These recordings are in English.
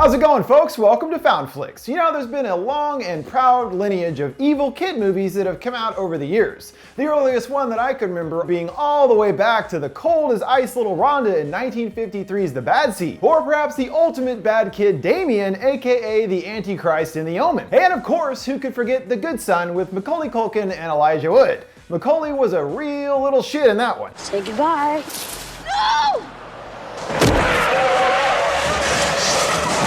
How's it going, folks? Welcome to FoundFlix. You know, there's been a long and proud lineage of evil kid movies that have come out over the years. The earliest one that I can remember being all the way back to the cold as ice little Rhonda in 1953's The Bad Seed, or perhaps the ultimate bad kid Damien, aka the Antichrist in The Omen. And of course, who could forget The Good Son with Macaulay Culkin and Elijah Wood. Macaulay was a real little shit in that one. Say goodbye. No!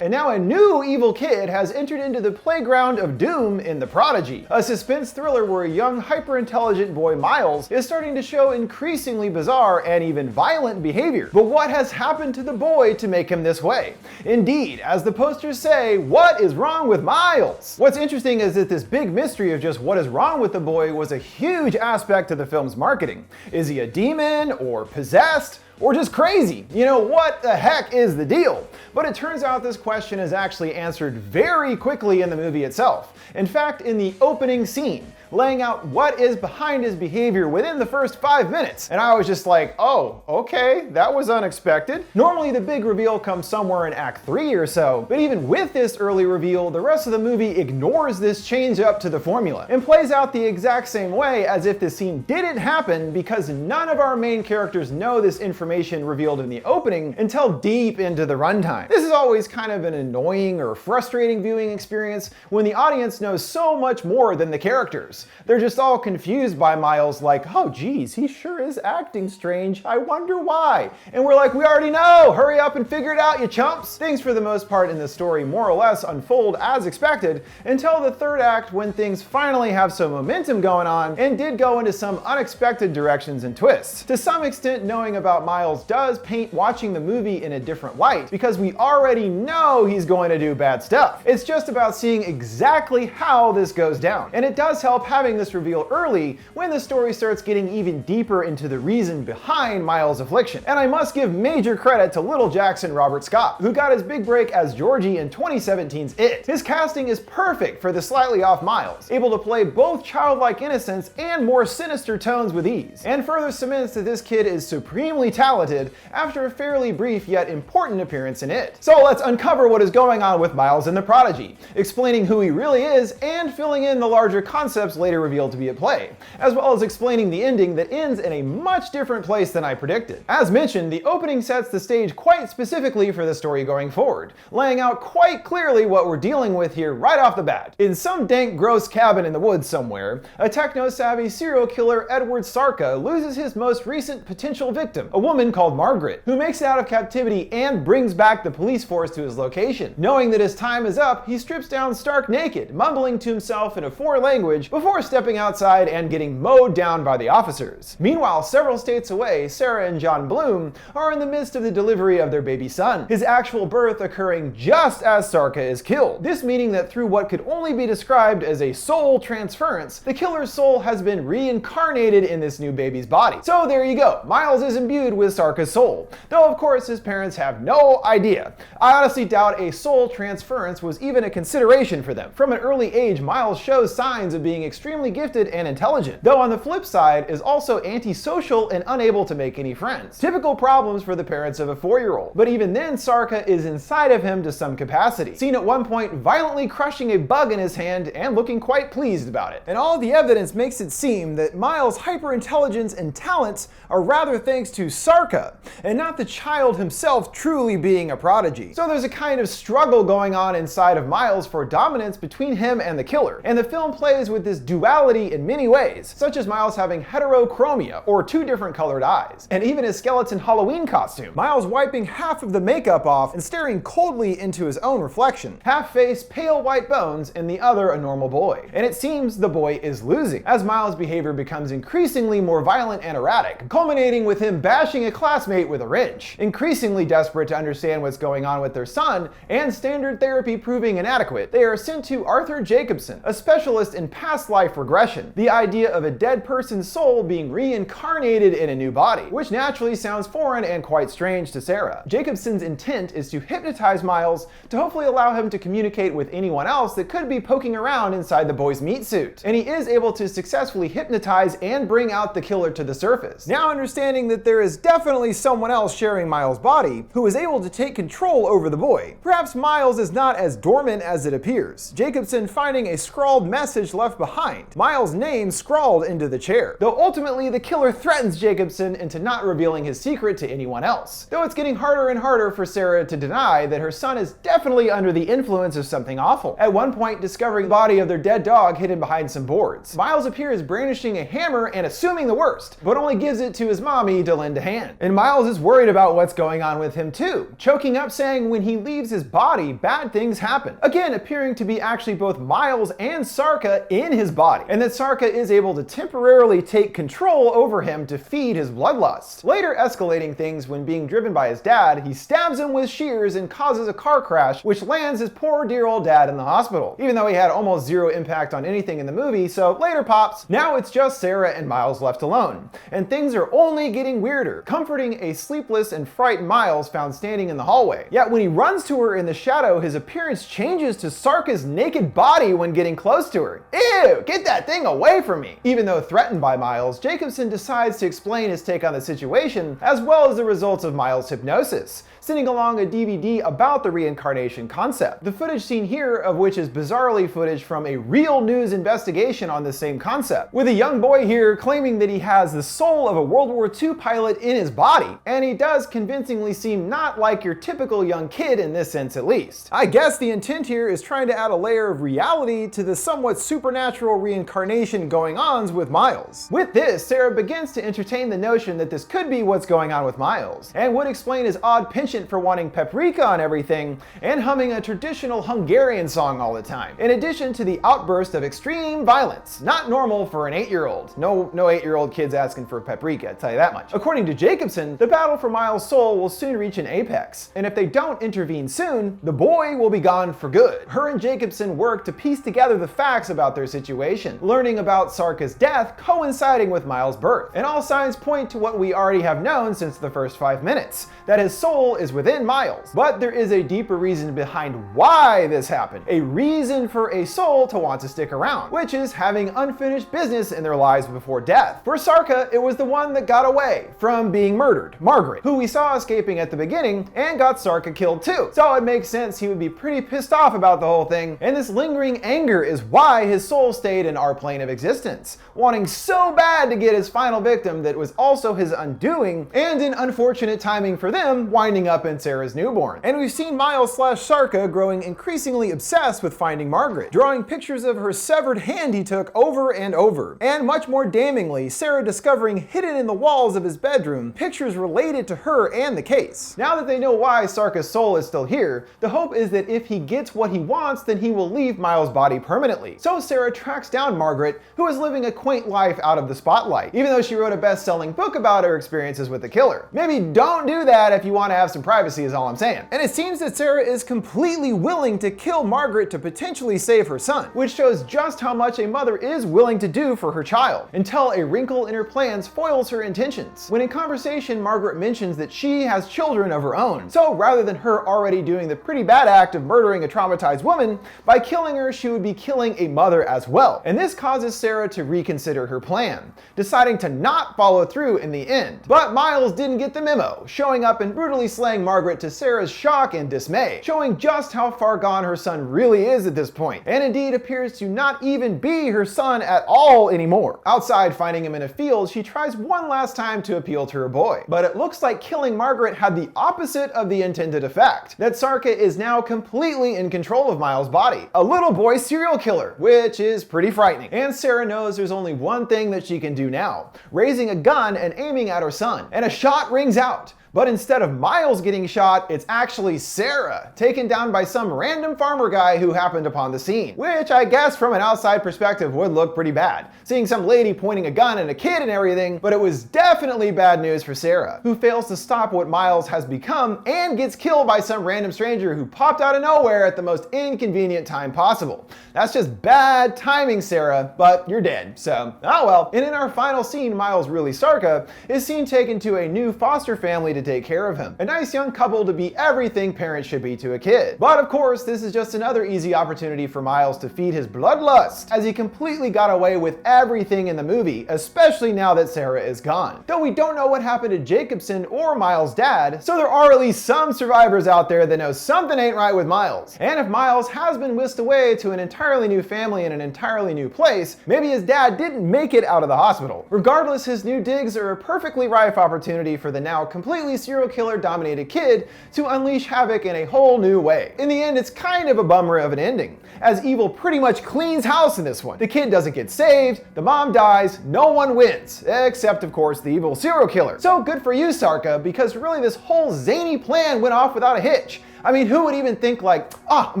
And now a new evil kid has entered into the playground of doom in The Prodigy, a suspense thriller where a young, hyper-intelligent boy Miles is starting to show increasingly bizarre and even violent behavior. But what has happened to the boy to make him this way? Indeed, as the posters say, what is wrong with Miles? What's interesting is that this big mystery of just what is wrong with the boy was a huge aspect of the film's marketing. Is he a demon or possessed? Or just crazy? You know, what the heck is the deal? But it turns out this question is actually answered very quickly in the movie itself. In fact, in the opening scene, laying out what is behind his behavior within the first 5 minutes. And I was just like, oh, okay, that was unexpected. Normally the big reveal comes somewhere in Act 3 or so, but even with this early reveal, the rest of the movie ignores this change up to the formula and plays out the exact same way as if the scene didn't happen, because none of our main characters know this information revealed in the opening until deep into the runtime. This is always kind of an annoying or frustrating viewing experience when the audience knows so much more than the characters. They're just all confused by Miles, like, oh geez, he sure is acting strange, I wonder why. And we're like, we already know, hurry up and figure it out, you chumps. Things for the most part in the story more or less unfold as expected until the third act, when things finally have some momentum going on and did go into some unexpected directions and twists. To some extent, knowing about Miles does paint watching the movie in a different light, because we already know he's going to do bad stuff. It's just about seeing exactly how this goes down. And it does help having this reveal early when the story starts getting even deeper into the reason behind Miles' affliction. And I must give major credit to little Jackson Robert Scott, who got his big break as Georgie in 2017's It. His casting is perfect for the slightly off Miles, able to play both childlike innocence and more sinister tones with ease, and further cements that this kid is supremely talented after a fairly brief yet important appearance in It. So let's uncover what is going on with Miles in The Prodigy, explaining who he really is and filling in the larger concepts later revealed to be at play, as well as explaining the ending that ends in a much different place than I predicted. As mentioned, the opening sets the stage quite specifically for the story going forward, laying out quite clearly what we're dealing with here right off the bat. In some dank, gross cabin in the woods somewhere, a techno-savvy serial killer, Edward Sarka, loses his most recent potential victim, a woman called Margaret, who makes it out of captivity and brings back the police force to his location. Knowing that his time is up, he strips down stark naked, mumbling to himself in a foreign language before stepping outside and getting mowed down by the officers. Meanwhile, several states away, Sarah and John Bloom are in the midst of the delivery of their baby son, his actual birth occurring just as Sarka is killed. This meaning that through what could only be described as a soul transference, the killer's soul has been reincarnated in this new baby's body. So there you go, Miles is imbued with Sarka's soul, though of course his parents have no idea. I honestly doubt a soul transference was even a consideration for them. From an early age, Miles shows signs of being extremely gifted and intelligent, though on the flip side is also antisocial and unable to make any friends. Typical problems for the parents of a 4-year-old. But even then, Sarka is inside of him to some capacity, seen at one point violently crushing a bug in his hand and looking quite pleased about it. And all the evidence makes it seem that Miles' hyperintelligence and talents are rather thanks to Sarka, and not the child himself truly being a prodigy. So there's a kind of struggle going on inside of Miles for dominance between him and the killer, and the film plays with this duality in many ways, such as Miles having heterochromia, or 2 different colored eyes, and even his skeleton Halloween costume. Miles wiping half of the makeup off and staring coldly into his own reflection, half face pale white bones and the other a normal boy. And it seems the boy is losing, as Miles' behavior becomes increasingly more violent and erratic, culminating with him bashing a classmate with a wrench. Increasingly desperate to understand what's going on with their son, and standard therapy proving inadequate, they are sent to Arthur Jacobson, a specialist in past past life regression, the idea of a dead person's soul being reincarnated in a new body, which naturally sounds foreign and quite strange to Sarah. Jacobson's intent is to hypnotize Miles to hopefully allow him to communicate with anyone else that could be poking around inside the boy's meat suit. And he is able to successfully hypnotize and bring out the killer to the surface. Now understanding that there is definitely someone else sharing Miles' body who is able to take control over the boy. Perhaps Miles is not as dormant as it appears. Jacobson finding a scrawled message left behind, Miles' name scrawled into the chair. Though ultimately the killer threatens Jacobson into not revealing his secret to anyone else. Though it's getting harder and harder for Sarah to deny that her son is definitely under the influence of something awful. At one point discovering the body of their dead dog hidden behind some boards. Miles appears brandishing a hammer and assuming the worst, but only gives it to his mommy to lend a hand. And Miles is worried about what's going on with him too, choking up saying when he leaves his body, bad things happen. Again, appearing to be actually both Miles and Sarka in his body, and that Sarka is able to temporarily take control over him to feed his bloodlust. Later escalating things when being driven by his dad, he stabs him with shears and causes a car crash, which lands his poor dear old dad in the hospital, even though he had almost zero impact on anything in the movie, so later pops. Now it's just Sarah and Miles left alone, and things are only getting weirder, comforting a sleepless and frightened Miles found standing in the hallway. Yet when he runs to her in the shadow, his appearance changes to Sarka's naked body when getting close to her. Ew, get that thing away from me! Even though threatened by Miles, Jacobson decides to explain his take on the situation, as well as the results of Miles' hypnosis, sending along a DVD about the reincarnation concept. The footage seen here of which is bizarrely footage from a real news investigation on the same concept, with a young boy here claiming that he has the soul of a World War II pilot in his body, and he does convincingly seem not like your typical young kid in this sense at least. I guess the intent here is trying to add a layer of reality to the somewhat supernatural reincarnation going-ons with Miles. With this, Sarah begins to entertain the notion that this could be what's going on with Miles, and would explain his odd penchant for wanting paprika on everything and humming a traditional Hungarian song all the time, in addition to the outburst of extreme violence, not normal for an 8-year-old. No 8-year-old kids asking for paprika, I'll tell you that much. According to Jacobson, the battle for Miles' soul will soon reach an apex, and if they don't intervene soon, the boy will be gone for good. Her and Jacobson work to piece together the facts about their situation, learning about Sarka's death coinciding with Miles' birth, and all signs point to what we already have known since the first 5 minutes, that his soul is within Miles. But there is a deeper reason behind why this happened, a reason for a soul to want to stick around, which is having unfinished business in their lives before death. For Sarka, it was the one that got away from being murdered, Margaret, who we saw escaping at the beginning and got Sarka killed too. So it makes sense he would be pretty pissed off about the whole thing, and this lingering anger is why his soul stayed in our plane of existence, wanting so bad to get his final victim that was also his undoing, and in unfortunate timing for them, winding up in Sarah's newborn. And we've seen Miles/Sarka growing increasingly obsessed with finding Margaret, drawing pictures of her severed hand he took over and over. And much more damningly, Sarah discovering hidden in the walls of his bedroom pictures related to her and the case. Now that they know why Sarka's soul is still here, the hope is that if he gets what he wants, then he will leave Miles' body permanently. So Sarah tracks down Margaret, who is living a quaint life out of the spotlight, even though she wrote a best-selling book about her experiences with the killer. Maybe don't do that if you want to have some privacy is all I'm saying. And it seems that Sarah is completely willing to kill Margaret to potentially save her son, which shows just how much a mother is willing to do for her child, until a wrinkle in her plans foils her intentions. When in conversation, Margaret mentions that she has children of her own, so rather than her already doing the pretty bad act of murdering a traumatized woman, by killing her she would be killing a mother as well. And this causes Sarah to reconsider her plan, deciding to not follow through in the end. But Miles didn't get the memo, showing up and brutally slaying Margaret to Sarah's shock and dismay, showing just how far gone her son really is at this point, and indeed appears to not even be her son at all anymore. Outside finding him in a field, she tries one last time to appeal to her boy, but it looks like killing Margaret had the opposite of the intended effect, that Sarka is now completely in control of Miles' body, a little boy serial killer, which is pretty frightening. And Sarah knows there's only one thing that she can do now, raising a gun and aiming at her son, and a shot rings out. But instead of Miles getting shot, it's actually Sarah, taken down by some random farmer guy who happened upon the scene. Which I guess from an outside perspective would look pretty bad, seeing some lady pointing a gun at a kid and everything, but it was definitely bad news for Sarah, who fails to stop what Miles has become and gets killed by some random stranger who popped out of nowhere at the most inconvenient time possible. That's just bad timing, Sarah, but you're dead, so oh well. And in our final scene, Miles, really Sarka, is seen taken to a new foster family to take care of him. A nice young couple to be everything parents should be to a kid. But of course, this is just another easy opportunity for Miles to feed his bloodlust, as he completely got away with everything in the movie, especially now that Sarah is gone. Though we don't know what happened to Jacobson or Miles' dad, so there are at least some survivors out there that know something ain't right with Miles. And if Miles has been whisked away to an entirely new family in an entirely new place, maybe his dad didn't make it out of the hospital. Regardless, his new digs are a perfectly ripe opportunity for the now completely serial killer dominated kid to unleash havoc in a whole new way. In the end, it's kind of a bummer of an ending, as evil pretty much cleans house in this one. The kid doesn't get saved, the mom dies, no one wins, except of course the evil serial killer. So good for you, Sarka, because really this whole zany plan went off without a hitch. I mean, who would even think like, oh, I'm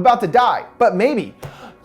about to die, but maybe.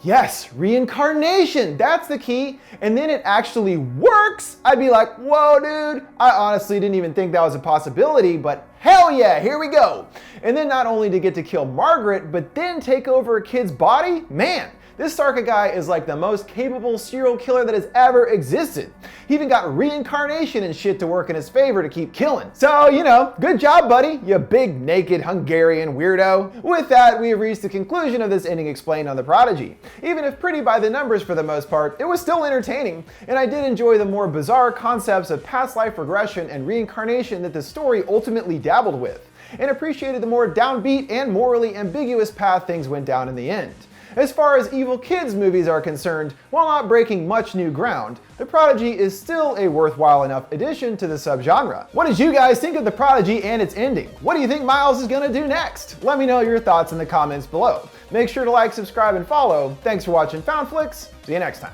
Yes, reincarnation, that's the key. And then it actually works. I'd be like, whoa, dude, I honestly didn't even think that was a possibility, but hell yeah, here we go. And then not only to get to kill Margaret, but then take over a kid's body? Man, this Sarka guy is like the most capable serial killer that has ever existed. He even got reincarnation and shit to work in his favor to keep killing. So, you know, good job, buddy, you big naked Hungarian weirdo. With that, we have reached the conclusion of this ending explained on The Prodigy. Even if pretty by the numbers for the most part, it was still entertaining, and I did enjoy the more bizarre concepts of past life regression and reincarnation that the story ultimately dabbled with, and appreciated the more downbeat and morally ambiguous path things went down in the end. As far as evil kids movies are concerned, while not breaking much new ground, The Prodigy is still a worthwhile enough addition to the subgenre. What did you guys think of The Prodigy and its ending? What do you think Miles is gonna do next? Let me know your thoughts in the comments below. Make sure to like, subscribe, and follow. Thanks for watching FoundFlix. See you next time.